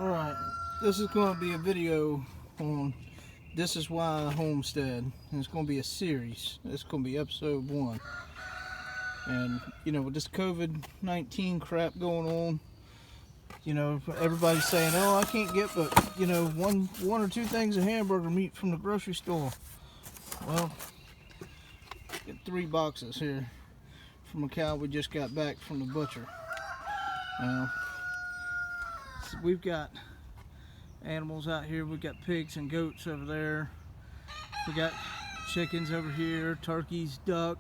Alright, this is going to be a video on This Is Why Homestead, and it's going to be a series. It's going to be episode 1. And, you know, with this COVID-19 crap going on, you know, everybody's saying, oh, I can't get but, you know, one or two things of hamburger meat from the grocery store. Well, get 3 boxes here from a cow we just got back from the butcher. So we've got animals out here. We've got pigs and goats over there. We got chickens over here, turkeys, duck.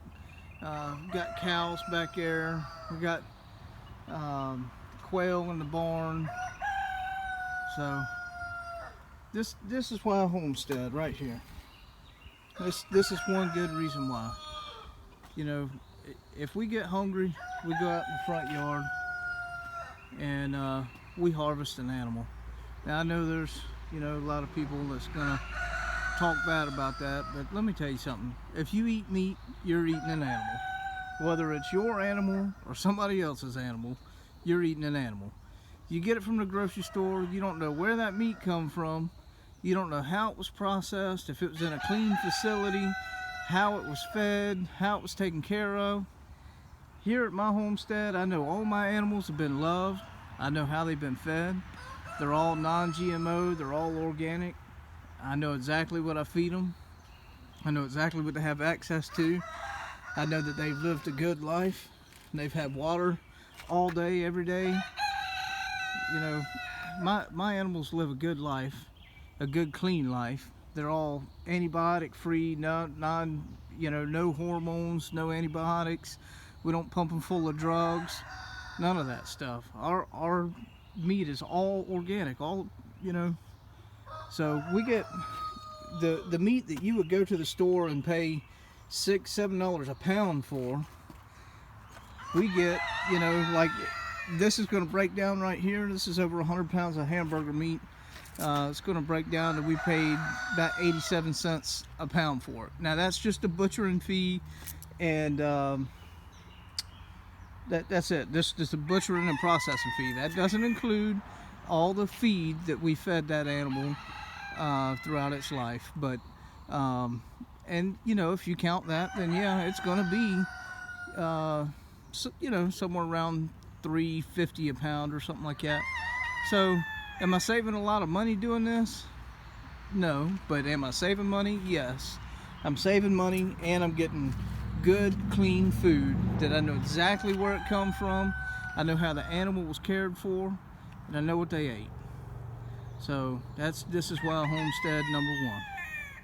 We've got cows back there. We got quail in the barn. So this is why Homestead right here. This is one good reason why. You know, if we get hungry, we go out in the front yard and we harvest an animal. Now I know there's, you know, a lot of people that's gonna talk bad about that, but let me tell you something. If you eat meat, you're eating an animal. Whether it's your animal or somebody else's animal, you're eating an animal. You get it from the grocery store, you don't know where that meat come from, you don't know how it was processed, if it was in a clean facility, how it was fed, how it was taken care of. Here at my homestead, I know all my animals have been loved. I know how they've been fed. They're all non-GMO, they're all organic. I know exactly what I feed them. I know exactly what they have access to. I know that they've lived a good life. They've had water all day, every day. You know, my animals live a good life, a good clean life. They're all antibiotic free, no hormones, no antibiotics. We don't pump them full of drugs, none of that stuff. Our meat is all organic, all, you know. So we get the meat that you would go to the store and pay $6-7 a pound for. We get, you know, like this is going to break down right here. This is over 100 pounds of hamburger meat. It's going to break down that we paid about 87 cents a pound for it. Now that's just a butchering fee, and that's it. This is a butchering and processing fee. That doesn't include all the feed that we fed that animal throughout its life. But and you know, if you count that, then yeah, it's going to be you know, somewhere around $3.50 a pound or something like that. So am I saving a lot of money doing this? No. But am I saving money? Yes. I'm saving money, and I'm getting good, clean food that I know exactly where it come from. I know how the animal was cared for, and I know what they ate. So this is why Homestead #1.